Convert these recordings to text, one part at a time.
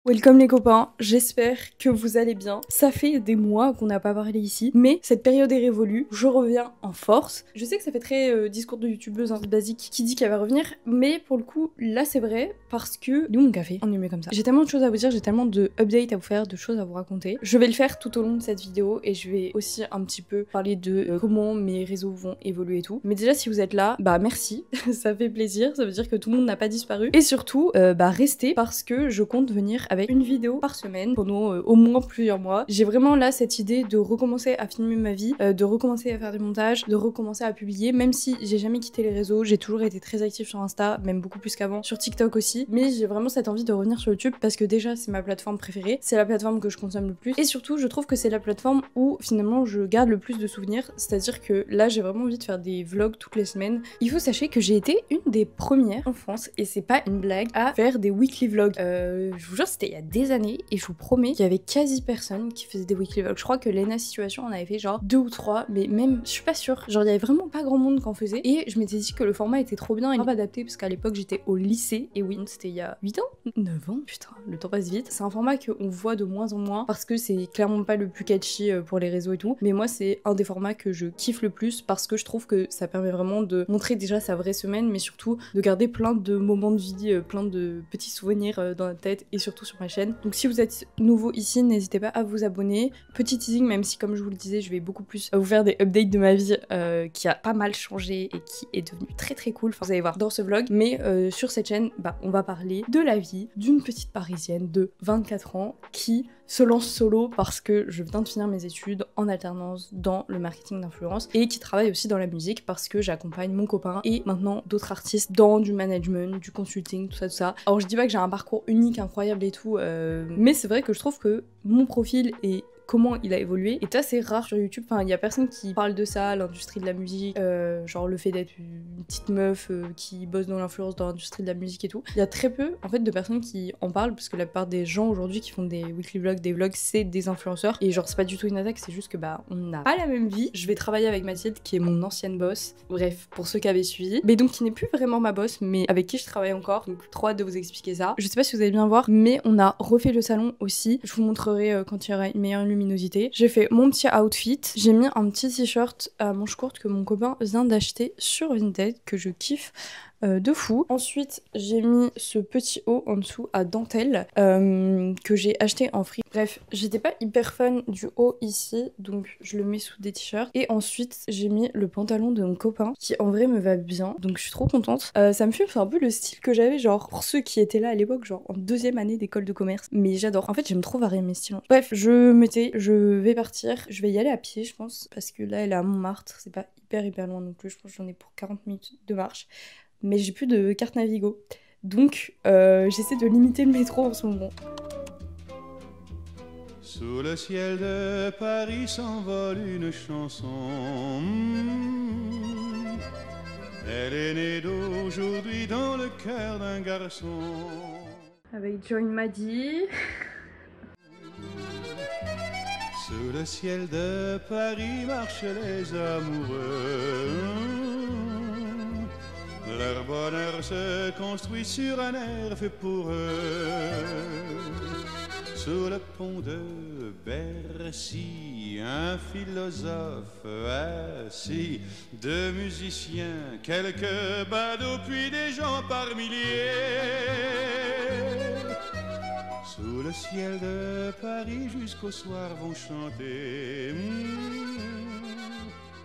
Welcome les copains, j'espère que vous allez bien. Ça fait des mois qu'on n'a pas parlé ici, mais cette période est révolue, je reviens en force. Je sais que ça fait très discours de youtubeuse basique qui dit qu'elle va revenir, mais pour le coup, là c'est vrai, parce que... Il est où mon café? On est mieux comme ça. J'ai tellement de choses à vous dire, j'ai tellement de updates à vous faire, de choses à vous raconter. Je vais le faire tout au long de cette vidéo, et je vais aussi un petit peu parler de comment mes réseaux vont évoluer et tout. Mais déjà, si vous êtes là, bah merci, ça fait plaisir, ça veut dire que tout le monde n'a pas disparu. Et surtout, restez, parce que je compte venir avec une vidéo par semaine pendant au moins plusieurs mois. J'ai vraiment là cette idée de recommencer à filmer ma vie, de recommencer à faire des montages, de recommencer à publier, même si j'ai jamais quitté les réseaux, j'ai toujours été très active sur Insta, même beaucoup plus qu'avant, sur TikTok aussi, mais j'ai vraiment cette envie de revenir sur YouTube parce que déjà c'est ma plateforme préférée, c'est la plateforme que je consomme le plus et surtout je trouve que c'est la plateforme où finalement je garde le plus de souvenirs, c'est-à-dire que là j'ai vraiment envie de faire des vlogs toutes les semaines. Il faut sachez que j'ai été une des premières en France, et c'est pas une blague, à faire des weekly vlogs. Je vous jure, c'était il y a des années et je vous promets qu'il y avait quasi personne qui faisait des weekly vlogs. Je crois que Lena Situation en avait fait genre 2 ou 3, mais même je suis pas sûre, genre il y avait vraiment pas grand monde qui en faisait, et je m'étais dit que le format était trop bien et grave adapté parce qu'à l'époque j'étais au lycée, et oui c'était il y a 8 ans 9 ans, putain le temps passe vite. C'est un format qu'on voit de moins en moins parce que c'est clairement pas le plus catchy pour les réseaux et tout, mais moi c'est un des formats que je kiffe le plus parce que je trouve que ça permet vraiment de montrer déjà sa vraie semaine, mais surtout de garder plein de moments de vie, plein de petits souvenirs dans la tête, et surtout sur ma chaîne. Donc si vous êtes nouveau ici, n'hésitez pas à vous abonner. Petit teasing, même si comme je vous le disais, je vais beaucoup plus vous faire des updates de ma vie qui a pas mal changé et qui est devenue très très cool, enfin, vous allez voir dans ce vlog. Mais sur cette chaîne, on va parler de la vie d'une petite parisienne de 24 ans qui se lance solo parce que je viens de finir mes études en alternance dans le marketing d'influence, et qui travaille aussi dans la musique parce que j'accompagne mon copain et maintenant d'autres artistes dans du management, du consulting, tout ça. Alors je dis pas que j'ai un parcours unique, incroyable et tout, mais c'est vrai que je trouve que mon profil est... comment il a évolué est assez rare sur YouTube. Enfin, il y a personne qui parle de ça, l'industrie de la musique, genre le fait d'être une petite meuf qui bosse dans l'influence dans l'industrie de la musique et tout. Il y a très peu en fait de personnes qui en parlent parce que la plupart des gens aujourd'hui qui font des weekly vlogs, des vlogs, c'est des influenceurs, et genre c'est pas du tout une attaque, c'est juste que on n'a pas la même vie. Je vais travailler avec Mathilde qui est mon ancienne boss, bref pour ceux qui avaient suivi, mais donc qui n'est plus vraiment ma boss mais avec qui je travaille encore, donc trop hâte de vous expliquer ça. Je sais pas si vous allez bien voir, mais on a refait le salon aussi, je vous montrerai quand il y aura une meilleure luminosité. J'ai fait mon petit outfit, j'ai mis un petit t-shirt à manches courtes que mon copain vient d'acheter sur Vinted, que je kiffe de fou. Ensuite j'ai mis ce petit haut en dessous à dentelle que j'ai acheté en free. Bref, j'étais pas hyper fan du haut ici, donc je le mets sous des t-shirts. Et ensuite j'ai mis le pantalon de mon copain qui en vrai me va bien, donc je suis trop contente. Ça me fait un peu le style que j'avais genre pour ceux qui étaient là à l'époque, genre en 2e année d'école de commerce, mais j'adore. En fait j'aime trop varier mes styles. Bref, je vais partir, je vais y aller à pied je pense, parce que là elle est à Montmartre, c'est pas hyper loin non plus, je pense que j'en ai pour 40 minutes de marche, mais j'ai plus de carte Navigo, donc j'essaie de limiter le métro en ce moment. Sous le ciel de Paris s'envole une chanson. Elle est née d'aujourd'hui dans le cœur d'un garçon. Avec Join Maddy. Sous le ciel de Paris marchent les amoureux. Leur bonheur se construit sur un air fait pour eux. Sous le pont de Bercy, un philosophe assis, 2 musiciens, quelques badauds, puis des gens par milliers. Sous le ciel de Paris jusqu'au soir vont chanter.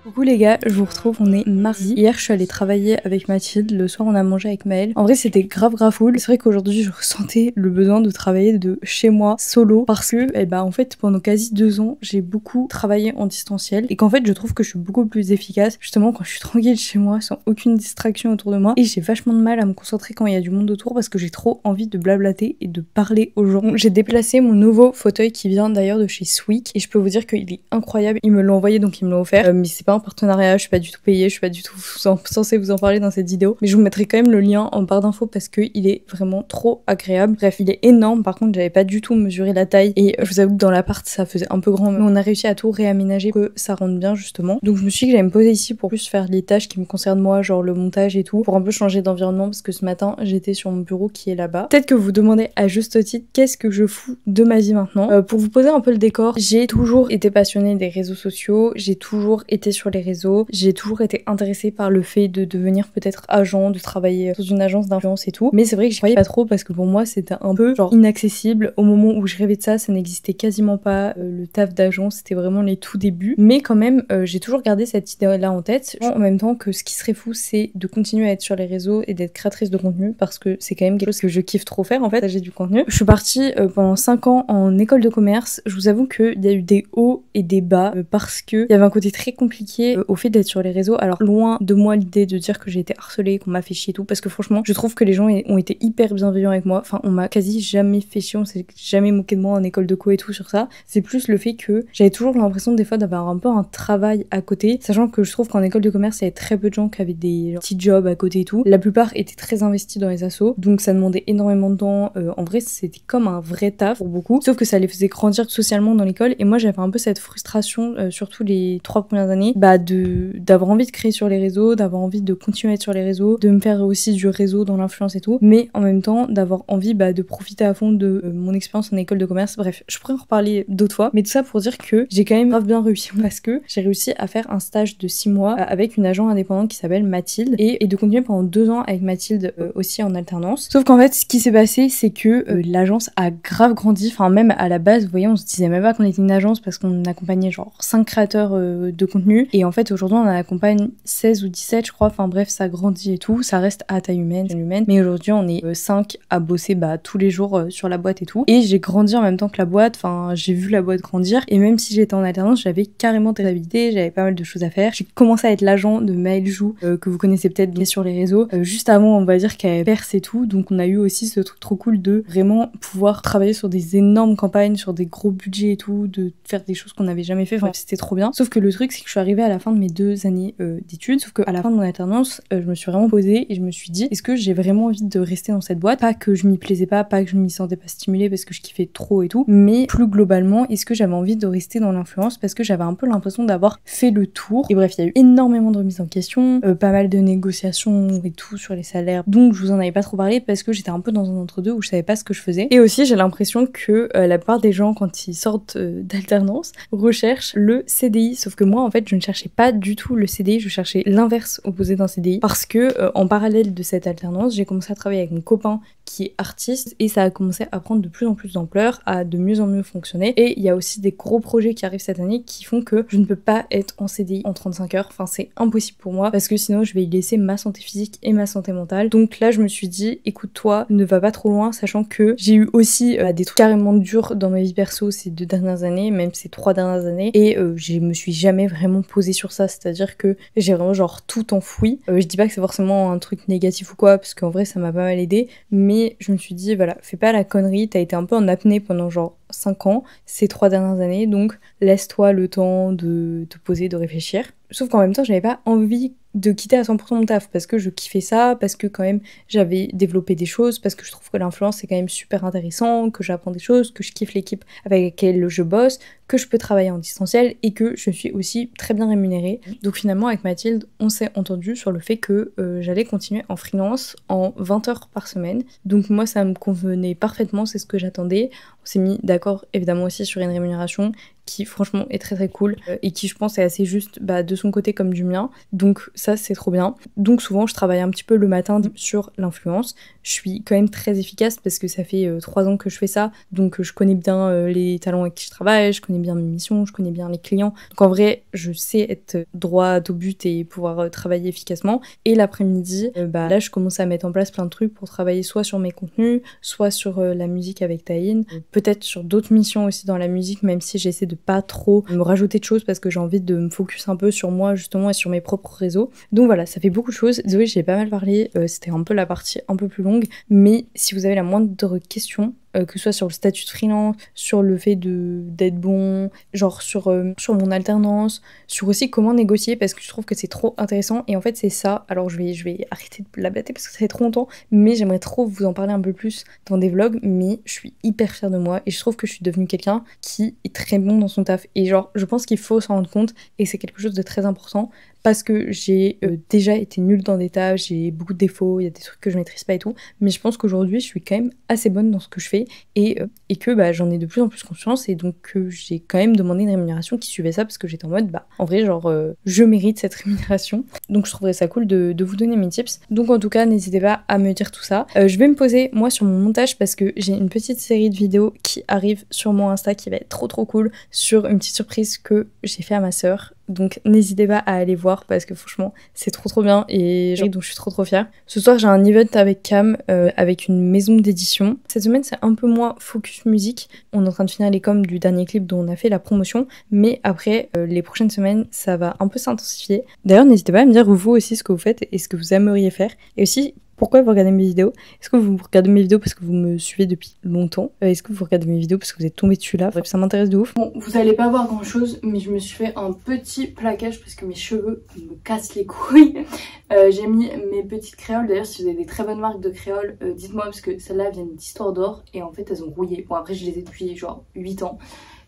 Coucou les gars, je vous retrouve, on est mardi. Hier je suis allée travailler avec Mathilde, le soir on a mangé avec Maëlle. En vrai c'était grave cool. C'est vrai qu'aujourd'hui je ressentais le besoin de travailler de chez moi solo parce que en fait pendant quasi 2 ans j'ai beaucoup travaillé en distanciel, et qu'en fait je trouve que je suis beaucoup plus efficace justement quand je suis tranquille chez moi sans aucune distraction autour de moi, et j'ai vachement de mal à me concentrer quand il y a du monde autour parce que j'ai trop envie de blablater et de parler aux gens. J'ai déplacé mon nouveau fauteuil qui vient d'ailleurs de chez Sweek, et je peux vous dire qu'il est incroyable. Ils me l'ont envoyé donc ils me l'ont offert, mais c'est pas un partenariat, je suis pas du tout payée, je suis pas du tout censée vous en parler dans cette vidéo, mais je vous mettrai quand même le lien en barre d'infos parce qu'il est vraiment trop agréable. Bref, il est énorme, par contre j'avais pas du tout mesuré la taille et je vous avoue que dans l'appart ça faisait un peu grand, mais on a réussi à tout réaménager que ça rentre bien justement. Donc je me suis dit que j'allais me poser ici pour plus faire les tâches qui me concernent moi, genre le montage et tout, pour un peu changer d'environnement parce que ce matin j'étais sur mon bureau qui est là-bas. Peut-être que vous demandez à juste titre qu'est-ce que je fous de ma vie maintenant. Pour vous poser un peu le décor, j'ai toujours été passionnée des réseaux sociaux, j'ai toujours été sur les réseaux, j'ai toujours été intéressée par le fait de devenir peut-être agent, de travailler dans une agence d'influence et tout, mais c'est vrai que j'y croyais pas trop parce que pour moi c'était un peu genre inaccessible. Au moment où je rêvais de ça, ça n'existait quasiment pas, le taf d'agent c'était vraiment les tout débuts, mais quand même j'ai toujours gardé cette idée là en tête, en même temps que ce qui serait fou c'est de continuer à être sur les réseaux et d'être créatrice de contenu parce que c'est quand même quelque chose que je kiffe trop faire en fait, j'ai du contenu. Je suis partie pendant 5 ans en école de commerce, je vous avoue qu'il y a eu des hauts et des bas parce que il y avait un côté très compliqué au fait d'être sur les réseaux. Alors loin de moi l'idée de dire que j'ai été harcelée, qu'on m'a fait chier et tout, parce que franchement je trouve que les gens ont été hyper bienveillants avec moi, enfin on m'a quasi jamais fait chier, on s'est jamais moqué de moi en école de co et tout sur ça. C'est plus le fait que j'avais toujours l'impression des fois d'avoir un peu un travail à côté, sachant que je trouve qu'en école de commerce il y avait très peu de gens qui avaient des petits jobs à côté et tout. La plupart étaient très investis dans les assos, donc ça demandait énormément de temps. En vrai c'était comme un vrai taf pour beaucoup, sauf que ça les faisait grandir socialement dans l'école et moi j'avais un peu cette frustration surtout les 3 premières années d'avoir envie de créer sur les réseaux, d'avoir envie de continuer à être sur les réseaux, de me faire aussi du réseau dans l'influence et tout, mais en même temps d'avoir envie de profiter à fond de mon expérience en école de commerce. Bref, je pourrais en reparler d'autres fois, mais tout ça pour dire que j'ai quand même grave bien réussi parce que j'ai réussi à faire un stage de 6 mois avec une agent indépendante qui s'appelle Mathilde et de continuer pendant 2 ans avec Mathilde aussi en alternance. Sauf qu'en fait ce qui s'est passé c'est que l'agence a grave grandi, enfin même à la base vous voyez on se disait même pas qu'on était une agence parce qu'on accompagnait genre 5 créateurs de contenu et en fait aujourd'hui on en accompagne 16 ou 17 je crois, enfin bref ça grandit et tout, ça reste à taille humaine, mais aujourd'hui on est 5 à bosser tous les jours sur la boîte et tout, et j'ai grandi en même temps que la boîte, enfin j'ai vu la boîte grandir et même si j'étais en alternance j'avais carrément des habilités, j'avais pas mal de choses à faire. J'ai commencé à être l'agent de Maëlle Jou que vous connaissez peut-être bien sur les réseaux, juste avant on va dire qu'elle perce et tout, donc on a eu aussi ce truc trop cool de vraiment pouvoir travailler sur des énormes campagnes, sur des gros budgets et tout, de faire des choses qu'on n'avait jamais fait, enfin c'était trop bien. Sauf que le truc c'est que je suis arrivée à la fin de mes 2 années d'études, sauf qu'à la fin de mon alternance je me suis vraiment posée et je me suis dit est-ce que j'ai vraiment envie de rester dans cette boîte, pas que je m'y plaisais pas que je m'y sentais pas stimulée parce que je kiffais trop et tout, mais plus globalement est-ce que j'avais envie de rester dans l'influence parce que j'avais un peu l'impression d'avoir fait le tour. Et bref il y a eu énormément de remises en question, pas mal de négociations et tout sur les salaires, donc je vous en avais pas trop parlé parce que j'étais un peu dans un entre-deux où je savais pas ce que je faisais. Et aussi j'ai l'impression que la plupart des gens quand ils sortent d'alternance recherchent le CDI, sauf que moi en fait je ne cherchais pas du tout le CDI, je cherchais l'inverse opposé d'un CDI parce que en parallèle de cette alternance j'ai commencé à travailler avec mon copain qui est artiste et ça a commencé à prendre de plus en plus d'ampleur, à de mieux en mieux fonctionner, et il y a aussi des gros projets qui arrivent cette année qui font que je ne peux pas être en CDI en 35 heures, enfin c'est impossible pour moi parce que sinon je vais y laisser ma santé physique et ma santé mentale. Donc là je me suis dit écoute-toi, ne va pas trop loin, sachant que j'ai eu aussi des trucs carrément durs dans ma vie perso ces 2 dernières années, même ces 3 dernières années, et je me suis jamais vraiment posée sur ça, c'est-à-dire que j'ai vraiment genre tout enfoui. Je dis pas que c'est forcément un truc négatif ou quoi, parce qu'en vrai ça m'a pas mal aidé, mais je me suis dit voilà, fais pas la connerie, t'as été un peu en apnée pendant genre 5 ans, ces 3 dernières années, donc laisse-toi le temps de te poser, de réfléchir. Sauf qu'en même temps j'avais pas envie de quitter à 100% mon taf parce que je kiffais ça, parce que quand même j'avais développé des choses, parce que je trouve que l'influence c'est quand même super intéressant, que j'apprends des choses, que je kiffe l'équipe avec laquelle je bosse, que je peux travailler en distanciel et que je suis aussi très bien rémunérée. Donc finalement avec Mathilde on s'est entendu sur le fait que j'allais continuer en freelance en 20 heures par semaine, donc moi ça me convenait parfaitement, c'est ce que j'attendais. On s'est mis d'accord évidemment aussi sur une rémunération qui franchement est très très cool et qui je pense est assez juste de son côté comme du mien, donc ça c'est trop bien. Donc souvent je travaille un petit peu le matin sur l'influence, je suis quand même très efficace parce que ça fait 3 ans que je fais ça, donc je connais bien les talents avec qui je travaille, je connais bien mes missions, je connais bien les clients, donc en vrai je sais être droit au but et pouvoir travailler efficacement. Et l'après-midi là je commence à mettre en place plein de trucs pour travailler soit sur mes contenus, soit sur la musique avec Taïn, peut-être sur d'autres missions aussi dans la musique, même si j'essaie de pas trop me rajouter de choses parce que j'ai envie de me focus un peu sur moi justement et sur mes propres réseaux. Donc voilà, ça fait beaucoup de choses. Désolée, j'ai pas mal parlé, c'était un peu la partie un peu plus longue, mais si vous avez la moindre question, que ce soit sur le statut de freelance, sur le fait d'être bon, genre sur mon alternance, sur aussi comment négocier, parce que je trouve que c'est trop intéressant. Et en fait c'est ça, alors je vais arrêter de blablater parce que ça fait trop longtemps, mais j'aimerais trop vous en parler un peu plus dans des vlogs. Mais je suis hyper fière de moi et je trouve que je suis devenue quelqu'un qui est très bon dans son taf. Et genre je pense qu'il faut s'en rendre compte et c'est quelque chose de très important. Parce que j'ai déjà été nulle dans des tâches, j'ai beaucoup de défauts, il y a des trucs que je maîtrise pas et tout. Mais je pense qu'aujourd'hui, je suis quand même assez bonne dans ce que je fais et que bah, j'en ai de plus en plus confiance. Et donc, j'ai quand même demandé une rémunération qui suivait ça parce que j'étais en mode, bah, en vrai, genre, je mérite cette rémunération. Donc, je trouverais ça cool de vous donner mes tips. Donc, en tout cas, n'hésitez pas à me dire tout ça. Je vais me poser, moi, sur mon montage parce que j'ai une petite série de vidéos qui arrive sur mon Insta qui va être trop cool sur une petite surprise que j'ai fait à ma sœur. Donc n'hésitez pas à aller voir parce que franchement c'est trop bien et donc je suis trop fière. Ce soir j'ai un event avec Cam avec une maison d'édition. Cette semaine c'est un peu moins focus musique. On est en train de finir les coms du dernier clip dont on a fait la promotion, mais après les prochaines semaines ça va un peu s'intensifier. D'ailleurs n'hésitez pas à me dire vous aussi ce que vous faites et ce que vous aimeriez faire et aussi pourquoi vous regardez mes vidéos. Est-ce que vous regardez mes vidéos parce que vous me suivez depuis longtemps? Est-ce que vous regardez mes vidéos parce que vous êtes tombé dessus là? Bref, ça m'intéresse de ouf. Bon, vous allez pas voir grand chose, mais je me suis fait un petit plaquage parce que mes cheveux me cassent les couilles. J'ai mis mes petites créoles. D'ailleurs, si vous avez des très bonnes marques de créoles, dites-moi parce que celles-là viennent d'Histoire d'Or et en fait elles ont rouillé. Bon, après, je les ai depuis genre 8 ans.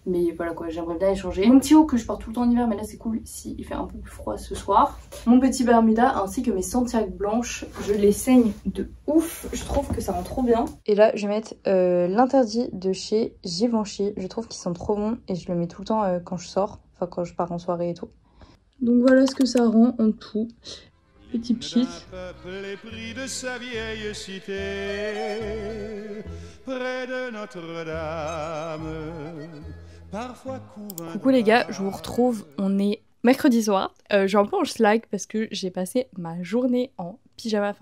Mais voilà quoi, j'aimerais bien échanger. Mon petit haut que je porte tout le temps en hiver, mais là c'est cool s'il fait un peu plus froid ce soir. Mon petit Bermuda ainsi que mes Santiago blanches, je les saigne de ouf. Je trouve que ça rend trop bien. Et là je vais mettre l'interdit de chez Givenchy. Je trouve qu'ils sont trop bons et je le mets tout le temps quand je sors. Enfin quand je pars en soirée et tout. Donc voilà ce que ça rend en tout. Petit pchit. Les prix de sa vieille cité, près de Notre-Dame. Coucou les gars, je vous retrouve, on est mercredi soir. Je suis un peu en schlag parce que j'ai passé ma journée en pyjama,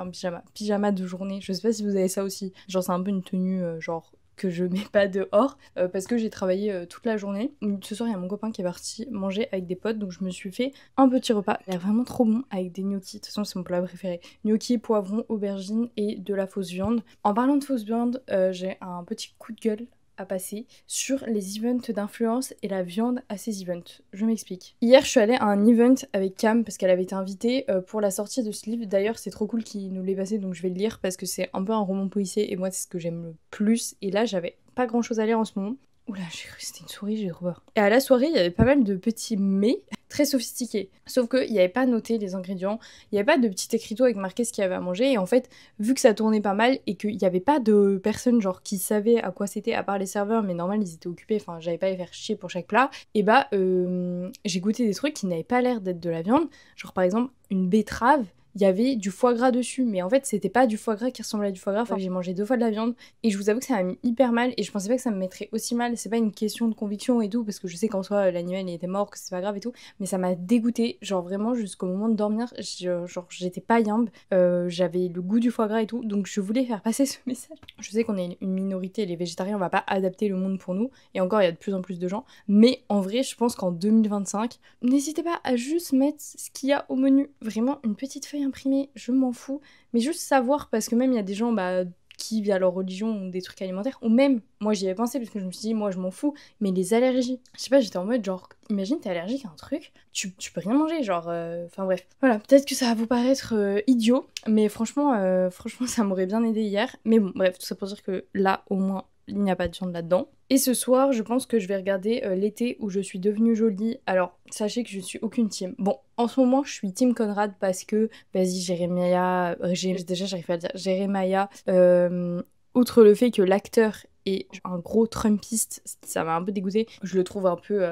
pyjama de journée. Je sais pas si vous avez ça aussi, genre c'est un peu une tenue genre que je mets pas dehors parce que j'ai travaillé toute la journée. Ce soir il y a mon copain qui est parti manger avec des potes donc je me suis fait un petit repas. Il a vraiment trop bon avec des gnocchis, de toute façon c'est mon plat préféré. Gnocchis, poivrons, aubergines et de la fausse viande. En parlant de fausse viande, j'ai un petit coup de gueule à passer sur les events d'influence et la viande à ces events. Je m'explique. Hier, je suis allée à un event avec Cam parce qu'elle avait été invitée pour la sortie de ce livre. D'ailleurs, c'est trop cool qu'il nous l'ait passé, donc je vais le lire parce que c'est un peu un roman policier et moi, c'est ce que j'aime le plus. Et là, j'avais pas grand chose à lire en ce moment. Oula, j'ai cru que c'était une souris, j'ai trop peur. Et à la soirée, il y avait pas mal de petits mets très sophistiqués. Sauf qu'il n'y avait pas noté les ingrédients, il n'y avait pas de petit écriteau avec marqué ce qu'il y avait à manger. Et en fait, vu que ça tournait pas mal et qu'il n'y avait pas de personnes genre qui savaient à quoi c'était, à part les serveurs, mais normal, ils étaient occupés, enfin, j'avais pas à les faire chier pour chaque plat, et bah, j'ai goûté des trucs qui n'avaient pas l'air d'être de la viande. Genre par exemple, une betterave. Il y avait du foie gras dessus, mais en fait c'était pas du foie gras qui ressemblait à du foie gras. Enfin, j'ai mangé 2 fois de la viande et je vous avoue que ça m'a mis hyper mal et je pensais pas que ça me mettrait aussi mal. C'est pas une question de conviction et tout parce que je sais qu'en soi l'animal il était mort, que c'est pas grave et tout, mais ça m'a dégoûté, genre vraiment jusqu'au moment de dormir, genre j'étais pas yambe, j'avais le goût du foie gras et tout, donc je voulais faire passer ce message. Je sais qu'on est une minorité, les végétariens, on va pas adapter le monde pour nous et encore il y a de plus en plus de gens, mais en vrai je pense qu'en 2025, n'hésitez pas à juste mettre ce qu'il y a au menu, vraiment une petite feuille imprimée, je m'en fous, mais juste savoir parce que même il y a des gens qui via leur religion ont des trucs alimentaires, ou même moi j'y avais pensé parce que je me suis dit moi je m'en fous, mais les allergies, je sais pas, j'étais en mode genre imagine t'es allergique à un truc, tu peux rien manger, genre enfin bref, voilà, peut-être que ça va vous paraître idiot, mais franchement ça m'aurait bien aidé hier, mais bon bref, tout ça pour dire que là au moins il n'y a pas de viande là-dedans. Et ce soir, je pense que je vais regarder L'été où je suis devenue jolie. Alors, sachez que je suis aucune team. Bon, en ce moment, je suis team Conrad parce que, vas-y, Jérémaya, déjà j'arrive pas à le dire, Jérémaya, outre le fait que l'acteur est un gros Trumpiste, ça m'a un peu dégoûté. Je le trouve un peu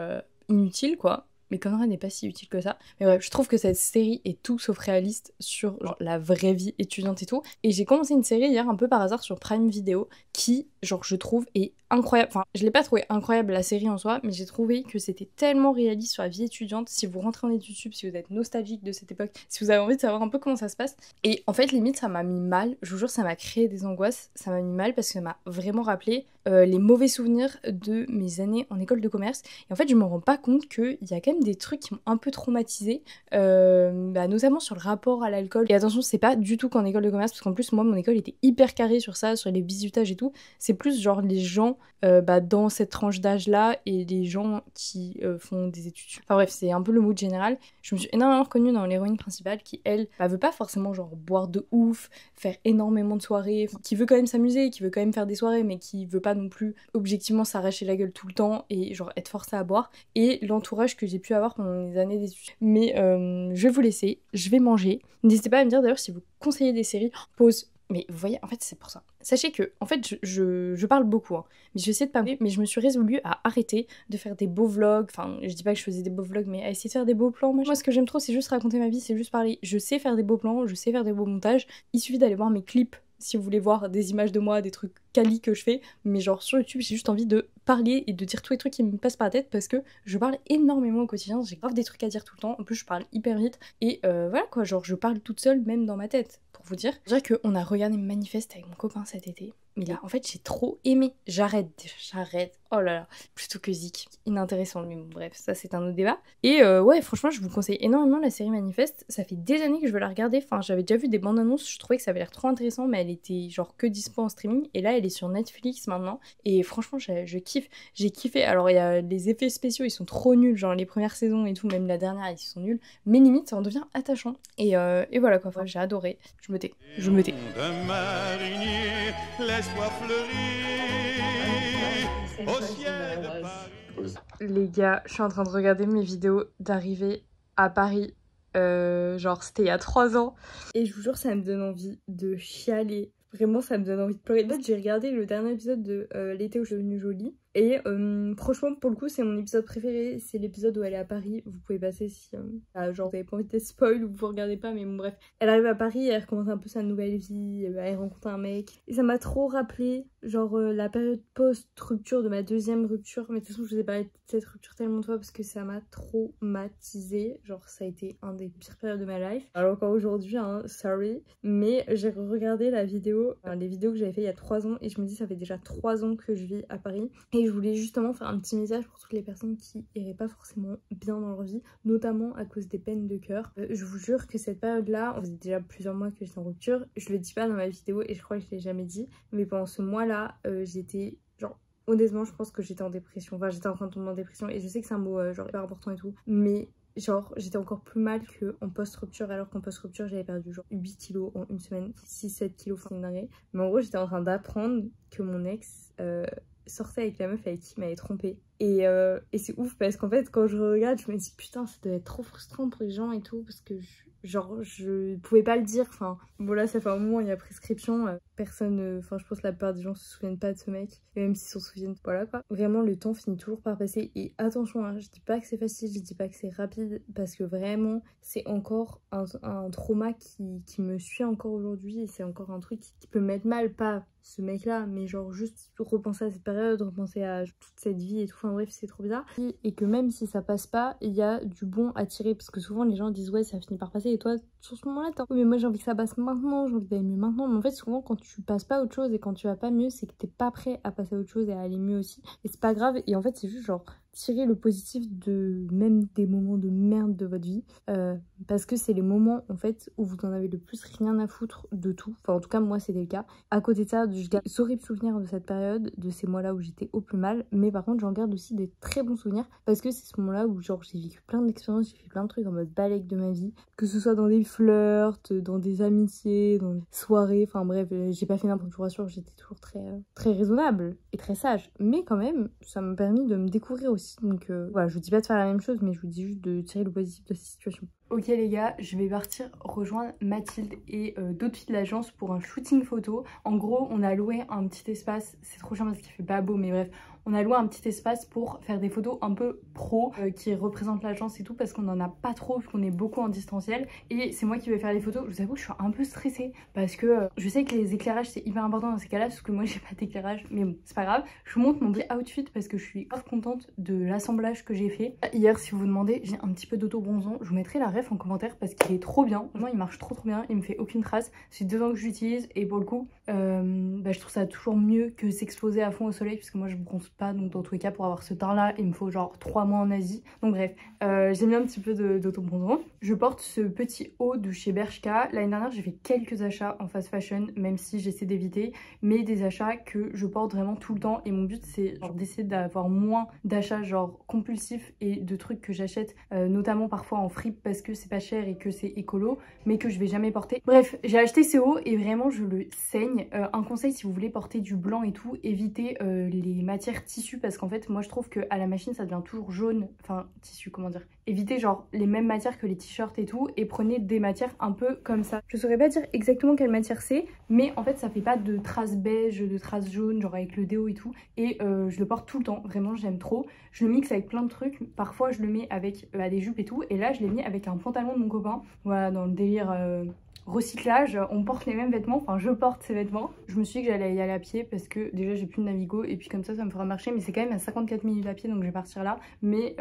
inutile, quoi. Mais Conrad n'est pas si utile que ça. Mais bref, je trouve que cette série est tout sauf réaliste sur genre, la vraie vie étudiante et tout. Et j'ai commencé une série hier un peu par hasard sur Prime Video qui, genre, je trouve est incroyable. Enfin, je l'ai pas trouvé incroyable la série en soi, mais j'ai trouvé que c'était tellement réaliste sur la vie étudiante. Si vous rentrez en études sup, si vous êtes nostalgique de cette époque, si vous avez envie de savoir un peu comment ça se passe. Et en fait, limite, ça m'a mis mal. Je vous jure, ça m'a créé des angoisses. Ça m'a mis mal parce que ça m'a vraiment rappelé les mauvais souvenirs de mes années en école de commerce. Et en fait, je me rends pas compte qu'il y a quand même des trucs qui m'ont un peu traumatisée, notamment sur le rapport à l'alcool. Et attention, c'est pas du tout qu'en école de commerce, parce qu'en plus, moi, mon école était hyper carrée sur ça, sur les bizutages et tout. C'est c'est plus genre les gens dans cette tranche d'âge là et les gens qui font des études. Enfin bref, c'est un peu le mood général. Je me suis énormément reconnue dans l'héroïne principale qui elle veut pas forcément genre boire de ouf, faire énormément de soirées, qui veut quand même s'amuser, qui veut quand même faire des soirées mais qui veut pas non plus objectivement s'arracher la gueule tout le temps et genre être forcée à boire, et l'entourage que j'ai pu avoir pendant les années d'études. Mais je vais vous laisser, je vais manger. N'hésitez pas à me dire d'ailleurs si vous conseillez des séries. Pause. Mais vous voyez, en fait, c'est pour ça. Sachez que, en fait, je parle beaucoup, hein, mais je vais essayer de parler, mais je me suis résolue à arrêter de faire des beaux vlogs. Enfin, je dis pas que je faisais des beaux vlogs, mais à essayer de faire des beaux plans. Moi, ce que j'aime trop, c'est juste raconter ma vie, c'est juste parler. Je sais faire des beaux plans, je sais faire des beaux montages. Il suffit d'aller voir mes clips si vous voulez voir des images de moi, des trucs quali que je fais. Mais genre, sur YouTube, j'ai juste envie de parler et de dire tous les trucs qui me passent par la tête parce que je parle énormément au quotidien. J'ai grave des trucs à dire tout le temps. En plus, je parle hyper vite. Et voilà quoi, genre, je parle toute seule, même dans ma tête. Pour vous dire, je dirais qu'on a regardé Manifest avec mon copain cet été. Mais là, en fait, j'ai trop aimé. J'arrête. Oh là là. Plutôt que Zik. Inintéressant, mais bon, bref, ça c'est un autre débat. Et ouais, franchement, je vous conseille énormément la série Manifest. Ça fait des années que je veux la regarder. Enfin, j'avais déjà vu des bandes annonces. Je trouvais que ça avait l'air trop intéressant, mais elle était genre que dispo en streaming. Et là, elle est sur Netflix maintenant. Et franchement, je kiffe. J'ai kiffé. Alors, il y a les effets spéciaux, ils sont trop nuls. Genre, les premières saisons et tout, même la dernière, ils sont nuls. Mais limite, ça en devient attachant. Et voilà quoi. Enfin, j'ai adoré. Je me tais. D'un marinier, laisse-toi fleurir au ciel de Paris. Les gars, je suis en train de regarder mes vidéos d'arrivée à Paris. Genre, c'était il y a 3 ans. Et je vous jure, ça me donne envie de chialer. Vraiment, ça me donne envie de pleurer. En fait, j'ai regardé le dernier épisode de l'été où je suis devenue jolie. Et franchement, pour le coup, c'est mon épisode préféré. C'est l'épisode où elle est à Paris. Vous pouvez passer si genre vous avez pas envie de spoil ou vous regardez pas, mais bon bref. Elle arrive à Paris, elle recommence un peu sa nouvelle vie, elle rencontre un mec. Et ça m'a trop rappelé genre la période post-rupture de ma deuxième rupture. Mais de toute façon, je vous ai parlé de cette rupture tellement de fois parce que ça m'a traumatisée. Genre ça a été un des pires périodes de ma life. Alors encore aujourd'hui, hein, sorry. Mais j'ai regardé les vidéos que j'avais fait il y a 3 ans et je me dis ça fait déjà 3 ans que je vis à Paris. Et je voulais justement faire un petit message pour toutes les personnes qui iraient pas forcément bien dans leur vie, notamment à cause des peines de cœur. Je vous jure que cette période-là, on faisait déjà plusieurs mois que j'étais en rupture. Je le dis pas dans ma vidéo et je crois que je l'ai jamais dit, mais pendant ce mois-là, j'étais genre... Honnêtement, je pense que j'étais en dépression. Enfin, j'étais en train de tomber en dépression et je sais que c'est un mot genre hyper important et tout, mais... Genre, j'étais encore plus mal qu'en post-rupture, alors qu'en post-rupture, j'avais perdu genre 8 kilos en une semaine, 6-7 kilos, enfin, c'est une dinguerie. Mais en gros, j'étais en train d'apprendre que mon ex sortait avec la meuf avec qui il m'avait trompée. Et c'est ouf parce qu'en fait, quand je regarde, je me dis putain, ça doit être trop frustrant pour les gens et tout, parce que je pouvais pas le dire. Enfin, bon, là, ça fait un moment, il y a prescription. Personne, enfin, je pense que la plupart des gens se souviennent pas de ce mec. Et même s'ils s'en souviennent, voilà quoi. Vraiment, le temps finit toujours par passer. Et attention, hein, je dis pas que c'est facile, je dis pas que c'est rapide, parce que vraiment, c'est encore un trauma qui me suit encore aujourd'hui. Et c'est encore un truc qui peut me mettre mal, pas ce mec-là, mais genre juste repenser à cette période, repenser à toute cette vie et tout. Enfin bref, c'est trop bizarre. Et que même si ça passe pas, il y a du bon à tirer, parce que souvent les gens disent ouais, ça finit par passer, et toi sur ce moment-là oui mais moi j'ai envie que ça passe maintenant, j'ai envie d'aller mieux maintenant. Mais en fait souvent quand tu passes pas à autre chose et quand tu vas pas mieux, c'est que t'es pas prêt à passer à autre chose et à aller mieux aussi, et c'est pas grave. Et en fait c'est juste genre tirer le positif de même des moments de merde de votre vie, parce que c'est les moments en fait où vous en avez le plus rien à foutre de tout. Enfin en tout cas moi c'était le cas. À côté de ça, je garde d'horribles souvenirs de cette période, de ces mois-là où j'étais au plus mal, mais par contre j'en garde aussi des très bons souvenirs parce que c'est ce moment-là où genre j'ai vécu plein d'expériences, j'ai fait plein de trucs en mode balèque de ma vie, que ce soit dans des flirts, dans des amitiés, dans des soirées, enfin bref, j'ai pas fait n'importe quoi, je vous rassure, j'étais toujours très raisonnable et très sage, mais quand même ça m'a permis de me découvrir aussi. Donc voilà, je vous dis pas de faire la même chose, mais je vous dis juste de tirer le positif de cette situation. Ok les gars, je vais partir rejoindre Mathilde et d'autres filles de l'agence pour un shooting photo. En gros, on a loué un petit espace, c'est trop chiant parce qu'il fait pas beau, mais bref, on a loué un petit espace pour faire des photos un peu pro qui représentent l'agence et tout, parce qu'on en a pas trop vu qu'on est beaucoup en distanciel, et c'est moi qui vais faire les photos. Je vous avoue, je suis un peu stressée parce que je sais que les éclairages c'est hyper important dans ces cas-là, parce que moi j'ai pas d'éclairage, mais bon, c'est pas grave. Je vous montre mon petit outfit parce que je suis grave contente de l'assemblage que j'ai fait. Hier, si vous vous demandez, j'ai un petit peu d'auto-bronzant, je vous mettrai la ref en commentaire parce qu'il est trop bien. Vraiment, il marche trop bien, il me fait aucune trace. C'est 2 ans que j'utilise et pour le coup, je trouve ça toujours mieux que s'exposer à fond au soleil, parce que moi je bronze pas, donc dans tous les cas pour avoir ce teint là il me faut genre 3 mois en Asie. Donc bref, j'ai mis un petit peu d'autobronzant. Je porte ce petit haut de chez Bershka. L'année dernière j'ai fait quelques achats en fast fashion, même si j'essaie d'éviter, mais des achats que je porte vraiment tout le temps, et mon but c'est d'essayer d'avoir moins d'achats genre compulsifs et de trucs que j'achète notamment parfois en fripe parce que c'est pas cher et que c'est écolo, mais que je vais jamais porter. Bref, j'ai acheté ce haut et vraiment je le saigne. Un conseil si vous voulez porter du blanc et tout, évitez les matières tissus, parce qu'en fait moi je trouve qu'à la machine ça devient toujours jaune, enfin tissu comment dire, évitez genre les mêmes matières que les t-shirts et tout, et prenez des matières un peu comme ça. Je saurais pas dire exactement quelle matière c'est, mais en fait ça fait pas de traces beige, de traces jaunes genre avec le déo et tout, et je le porte tout le temps, vraiment j'aime trop. Je le mixe avec plein de trucs, parfois je le mets avec des jupes et tout, et là je l'ai mis avec un pantalon de mon copain, voilà, dans le délire recyclage, on porte les mêmes vêtements, enfin je porte ces vêtements. Je me suis dit que j'allais y aller à pied parce que déjà j'ai plus de Navigo, et puis comme ça me fera marcher, mais c'est quand même à 54 minutes à pied, donc je vais partir là. Mais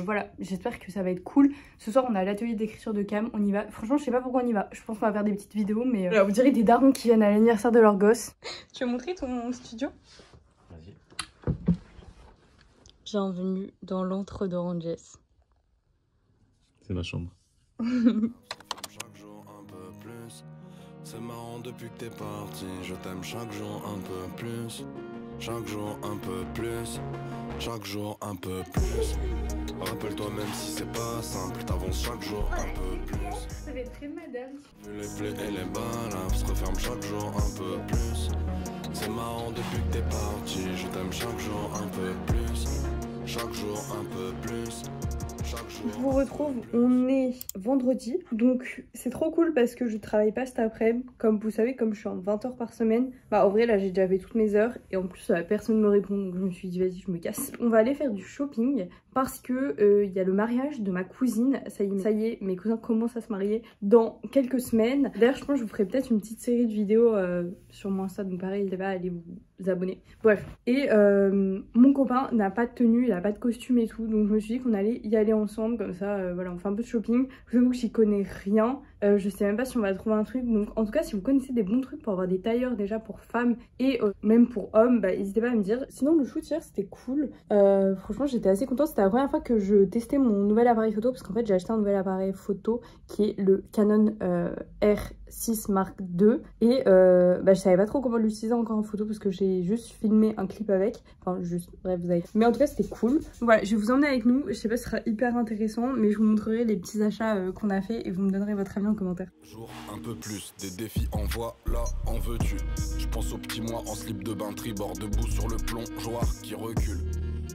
voilà, j'espère que ça va être cool. Ce soir on a l'atelier d'écriture de Cam, on y va. Franchement je sais pas pourquoi on y va, je pense qu'on va faire des petites vidéos, mais voilà, vous direz des darons qui viennent à l'anniversaire de leur gosse. Tu veux montrer ton studio? Vas-y. Bienvenue dans l'antre d'Oranges. C'est ma chambre. Chaque jour un peu plus. C'est marrant depuis que t'es parti. Je t'aime chaque jour un peu plus. Chaque jour un peu plus. Chaque jour un peu plus. Rappelle-toi même si c'est pas simple, t'avances chaque jour un peu plus. Ça fait très madame. Vu les plaies et les balles, se referme chaque jour un peu plus. C'est marrant depuis que t'es parti. Je t'aime chaque jour un peu plus. Chaque jour un peu plus. Je vous retrouve, on est vendredi, donc c'est trop cool parce que je travaille pas cet après-midi. Comme vous savez, comme je suis en 20 heures par semaine, bah en vrai là j'ai déjà fait toutes mes heures, et en plus personne me répond, donc je me suis dit vas-y je me casse. On va aller faire du shopping parce que il y a le mariage de ma cousine, ça y est, mes cousins commencent à se marier dans quelques semaines. D'ailleurs je pense que je vous ferai peut-être une petite série de vidéos sur mon Insta, donc pareil n'hésitez pas à aller vous abonner. Bref, et mon copain n'a pas de tenue, il a pas de costume et tout, donc je me suis dit qu'on allait y aller ensemble, comme ça voilà on fait un peu de shopping. Je vous avoue que j'y connais rien, je sais même pas si on va trouver un truc, donc en tout cas si vous connaissez des bons trucs pour avoir des tailleurs déjà pour femmes et même pour hommes, bah n'hésitez pas à me dire. Sinon le shoot hier c'était cool, franchement j'étais assez contente, c'était la première fois que je testais mon nouvel appareil photo, parce qu'en fait j'ai acheté un nouvel appareil photo qui est le Canon R6 Mark II, et bah, je savais pas trop comment l'utiliser encore en photo parce que j'ai juste filmé un clip avec, enfin juste, bref vous avez, mais en tout cas c'était cool. Voilà, je vais vous emmener avec nous, je sais pas si ce sera hyper intéressant, mais je vous montrerai les petits achats qu'on a fait et vous me donnerez votre avis en commentaire. Jour un peu plus, des défis en voie, là en veux-tu. Je pense aux petits mois en slip de bain tribord, debout sur le plongeoir qui recule.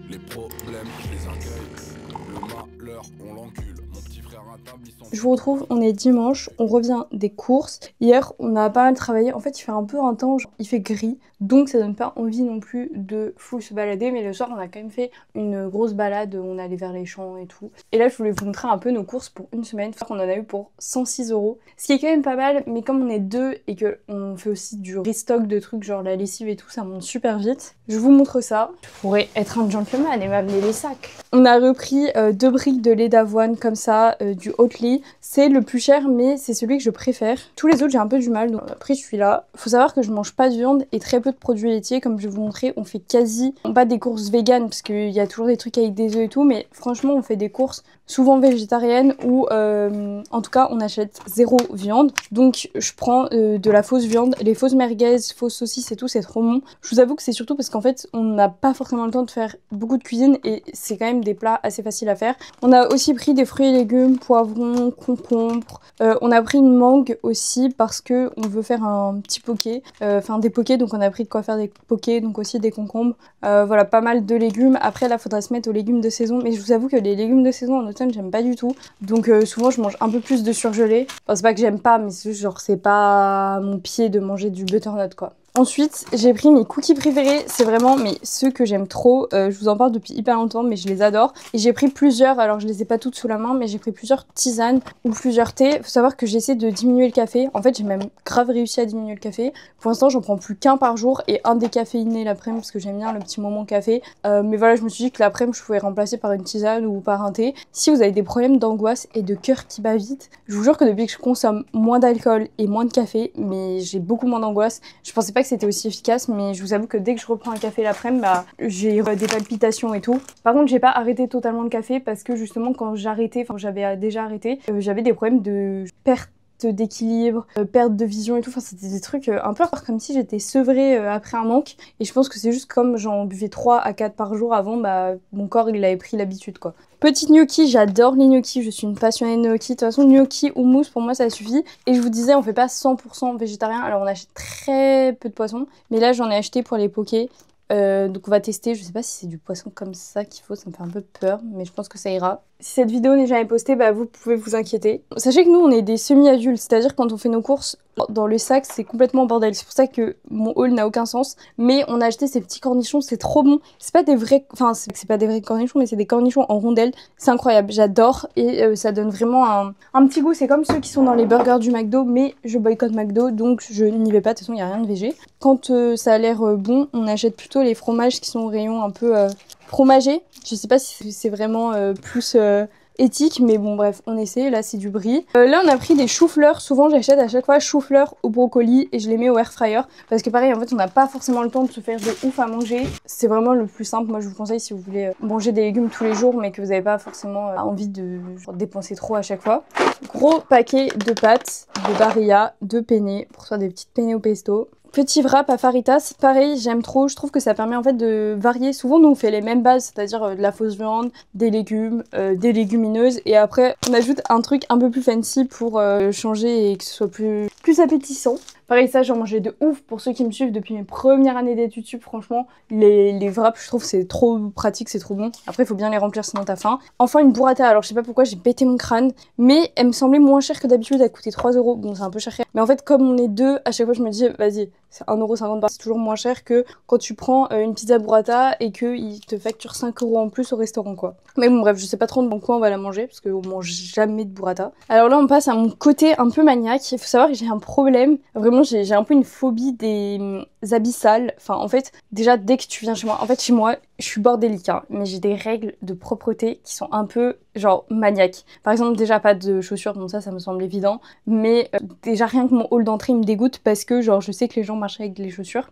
Les problèmes, je les accueille, le malheur, on l'encule. Mon petit frère à table, je vous retrouve, on est dimanche, on revient des courses. Hier on a pas mal travaillé, en fait il fait un peu un temps, il fait gris, donc ça donne pas envie non plus de fou se balader, mais le soir on a quand même fait une grosse balade, on allait vers les champs et tout. Et là je voulais vous montrer un peu nos courses pour une semaine, on en a eu pour 106 €, ce qui est quand même pas mal, mais comme on est deux et que on fait aussi du restock de trucs genre la lessive et tout, ça monte super vite. Je vous montre ça, je pourrais être un gentleman et m'amener les sacs. On a repris 2 briques de lait d'avoine comme ça, du Oatly. C'est le plus cher, mais c'est celui que je préfère. Tous les autres j'ai un peu du mal, donc après je suis là. Faut savoir que je mange pas de viande et très peu de produits laitiers, comme je vais vous montrer. On fait quasi pas des courses véganes parce qu'il y a toujours des trucs avec des œufs et tout, mais franchement on fait des courses souvent végétariennes ou en tout cas on achète 0 viande. Donc je prends de la fausse viande, les fausses merguez, fausses saucisses et tout, c'est trop bon. Je vous avoue que c'est surtout parce qu'en fait on n'a pas forcément le temps de faire beaucoup de cuisine et c'est quand même des plats assez faciles à faire. On a aussi pris des fruits et légumes, poivrons, concombres. On a pris une mangue aussi parce que on veut faire un petit poké, enfin des pokés, donc on a pris de quoi faire des pokés, donc aussi des concombres. Voilà, pas mal de légumes. Après là faudra se mettre aux légumes de saison, mais je vous avoue que les légumes de saison en automne j'aime pas du tout, donc souvent je mange un peu plus de surgelé. Enfin, c'est pas que j'aime pas, mais c'est juste genre c'est pas mon pied de manger du butternut quoi. Ensuite, j'ai pris mes cookies préférés, c'est vraiment mais ceux que j'aime trop, je vous en parle depuis hyper longtemps mais je les adore. Et j'ai pris plusieurs, alors je les ai pas toutes sous la main, mais j'ai pris plusieurs tisanes ou plusieurs thés. Faut savoir que j'essaie de diminuer le café, en fait j'ai même grave réussi à diminuer le café. Pour l'instant j'en prends plus qu'un par jour et un décaféiné l'après-midi parce que j'aime bien le petit moment café. Mais voilà, je me suis dit que l'après-midi je pouvais remplacer par une tisane ou par un thé. Si vous avez des problèmes d'angoisse et de cœur qui bat vite, je vous jure que depuis que je consomme moins d'alcool et moins de café, mais j'ai beaucoup moins d'angoisse. Je pensais pas que c'était aussi efficace, mais je vous avoue que dès que je reprends un café l'après-midi, bah, j'ai des palpitations et tout. Par contre, j'ai pas arrêté totalement le café parce que justement, quand j'arrêtais, enfin, j'avais déjà arrêté, j'avais des problèmes de perte d'équilibre, perte de vision et tout, enfin c'était des trucs un peu comme si j'étais sevrée après un manque, et je pense que c'est juste comme j'en buvais 3 à 4 par jour avant, bah mon corps il avait pris l'habitude quoi. Petite gnocchi, j'adore les gnocchis, je suis une passionnée de gnocchi, de toute façon gnocchi ou mousse pour moi ça suffit, et je vous disais on fait pas 100% végétarien, alors on achète très peu de poisson, mais là j'en ai acheté pour les pokés. Donc on va tester, je sais pas si c'est du poisson comme ça qu'il faut, ça me fait un peu peur, mais je pense que ça ira. Si cette vidéo n'est jamais postée, bah vous pouvez vous inquiéter. Sachez que nous on est des semi-adultes, c'est-à-dire quand on fait nos courses dans le sac c'est complètement bordel. C'est pour ça que mon haul n'a aucun sens. Mais on a acheté ces petits cornichons, c'est trop bon. C'est pas des vrais, enfin c'est pas des vrais cornichons, mais c'est des cornichons en rondelles. C'est incroyable, j'adore et ça donne vraiment un petit goût. C'est comme ceux qui sont dans les burgers du McDo, mais je boycotte McDo donc je n'y vais pas. De toute façon il y a rien de végé. Quand ça a l'air bon, on achète plutôt les fromages qui sont au rayon un peu fromagé. Je sais pas si c'est vraiment plus éthique, mais bon bref, on essaie. Là c'est du brie. Là on a pris des choux-fleurs. Souvent j'achète à chaque fois choux-fleurs au brocoli et je les mets au air fryer parce que pareil en fait on n'a pas forcément le temps de se faire de ouf à manger. C'est vraiment le plus simple. Moi je vous conseille si vous voulez manger des légumes tous les jours mais que vous n'avez pas forcément envie de dépenser trop à chaque fois. Gros paquet de pâtes, de barilla, de penne pour faire des petites penne au pesto. Petit wrap à faritas, pareil j'aime trop, je trouve que ça permet en fait de varier. Souvent nous on fait les mêmes bases, c'est-à-dire de la fausse viande, des légumes, des légumineuses et après on ajoute un truc un peu plus fancy pour changer et que ce soit plus appétissant. Pareil ça j'en mangeais de ouf pour ceux qui me suivent depuis mes premières années d'études YouTube, franchement les wraps je trouve c'est trop pratique, c'est trop bon. Après il faut bien les remplir sinon t'as faim. Enfin une burrata, alors je sais pas pourquoi j'ai pété mon crâne mais elle me semblait moins chère que d'habitude, elle coûtait 3 €, bon c'est un peu cher. Mais en fait comme on est deux, à chaque fois je me dis vas-y c'est 1,50 €, c'est toujours moins cher que quand tu prends une pizza burrata et qu'ils te facturent 5 € en plus au restaurant quoi. Mais bon bref je sais pas trop dans quoi on va la manger parce qu'on mange jamais de burrata. Alors là on passe à mon côté un peu maniaque, il faut savoir que j'ai un problème, vraiment j'ai un peu une phobie des abyssales. Enfin en fait déjà dès que tu viens chez moi, en fait chez moi je suis bordélique hein, mais j'ai des règles de propreté qui sont un peu genre maniaques. Par exemple déjà pas de chaussures, donc ça me semble évident, mais déjà rien que mon hall d'entrée me dégoûte parce que genre je sais que les gens marchent avec les chaussures.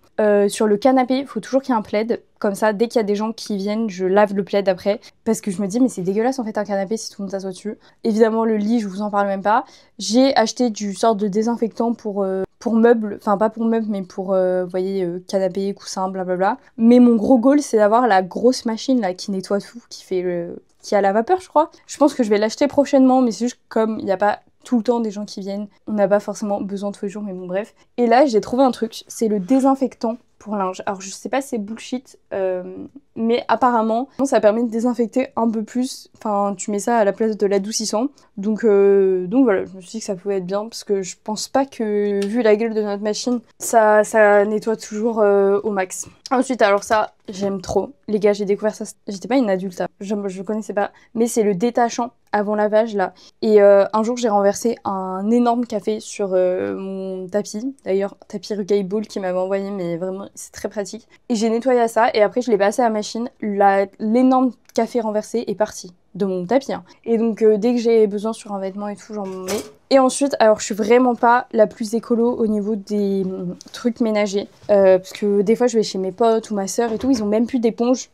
Sur le canapé il faut toujours qu'il y ait un plaid, comme ça dès qu'il y a des gens qui viennent je lave le plaid après parce que je me dis mais c'est dégueulasse en fait un canapé si tout le monde s'assoit dessus. Évidemment le lit je vous en parle même pas. J'ai acheté du sort de désinfectant pour meubles, enfin pas pour meubles mais pour vous voyez canapé, coussin, blablabla. Mais mon gros goal c'est d'avoir la grosse machine là qui nettoie tout, qui a la vapeur je crois. Je pense que je vais l'acheter prochainement mais c'est juste comme il n'y a pas tout le temps des gens qui viennent, on n'a pas forcément besoin tous les jours mais bon bref. Et là j'ai trouvé un truc, c'est le désinfectant pour linge. Alors je sais pas si c'est bullshit mais apparemment ça permet de désinfecter un peu plus, enfin tu mets ça à la place de l'adoucissant. Donc voilà, je me suis dit que ça pouvait être bien parce que je pense pas que vu la gueule de notre machine ça nettoie toujours au max. Ensuite alors ça j'aime trop. Les gars j'ai découvert ça, j'étais pas une adulte ça, je connaissais pas, mais c'est le détachant avant lavage là. Et un jour j'ai renversé un énorme café sur mon tapis, d'ailleurs tapis Rukai Ball qui m'avait envoyé, mais vraiment c'est très pratique. Et j'ai nettoyé à ça et après je l'ai passé à la machine, l'énorme café renversé est parti de mon tapis hein. Et donc dès que j'ai besoin sur un vêtement et tout j'en mets. Et ensuite alors je suis vraiment pas la plus écolo au niveau des trucs ménagers parce que des fois je vais chez mes potes ou ma soeur et tout, ils ont même plus d'éponge.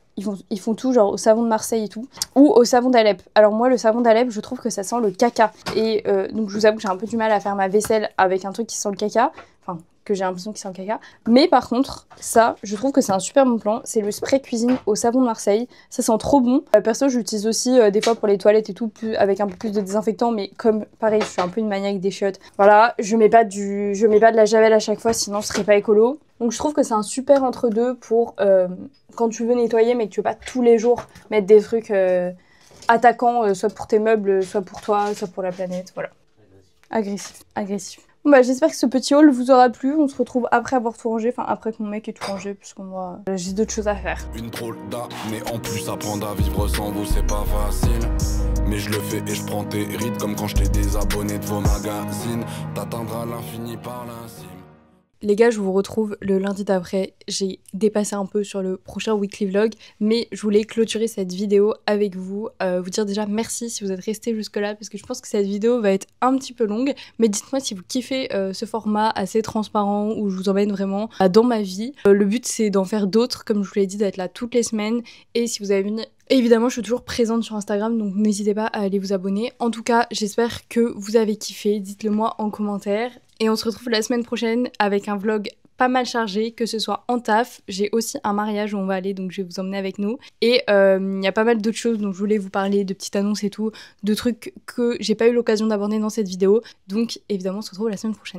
Ils font tout genre au savon de Marseille et tout, ou au savon d'Alep. Alors moi le savon d'Alep je trouve que ça sent le caca et donc je vous avoue que j'ai un peu du mal à faire ma vaisselle avec un truc qui sent le caca, enfin que j'ai l'impression qu'il sent le caca. Mais par contre ça je trouve que c'est un super bon plan, c'est le spray cuisine au savon de Marseille, ça sent trop bon. Perso j'utilise aussi des fois pour les toilettes et tout avec un peu plus de désinfectant, mais comme pareil je suis un peu une maniaque des chiottes, voilà je mets pas de la javel à chaque fois sinon ce serait pas écolo. Donc je trouve que c'est un super entre-deux pour quand tu veux nettoyer mais que tu veux pas tous les jours mettre des trucs attaquants, soit pour tes meubles, soit pour toi, soit pour la planète, voilà. Agressif. Bon bah j'espère que ce petit haul vous aura plu, on se retrouve après avoir tout rangé, enfin après que mon mec ait tout rangé puisque moi j'ai d'autres choses à faire. Une drôle d'année en plus, apprendre à vivre sans vous c'est pas facile. Mais je le fais et je prends tes rides comme quand je t'ai désabonné de vos magazines. T'atteindras l'infini par l'incime. Les gars, je vous retrouve le lundi d'après. J'ai dépassé un peu sur le prochain weekly vlog, mais je voulais clôturer cette vidéo avec vous, vous dire déjà merci si vous êtes restés jusque là, parce que je pense que cette vidéo va être un petit peu longue, mais dites-moi si vous kiffez ce format assez transparent où je vous emmène vraiment dans ma vie. Le but c'est d'en faire d'autres, comme je vous l'ai dit, d'être là toutes les semaines, et si vous avez venu... Évidemment, je suis toujours présente sur Instagram, donc n'hésitez pas à aller vous abonner. En tout cas, j'espère que vous avez kiffé, dites-le moi en commentaire. Et on se retrouve la semaine prochaine avec un vlog pas mal chargé, que ce soit en taf. J'ai aussi un mariage où on va aller, donc je vais vous emmener avec nous. Et il y a pas mal d'autres choses dont je voulais vous parler, de petites annonces et tout, de trucs que j'ai pas eu l'occasion d'aborder dans cette vidéo. Donc évidemment, on se retrouve la semaine prochaine.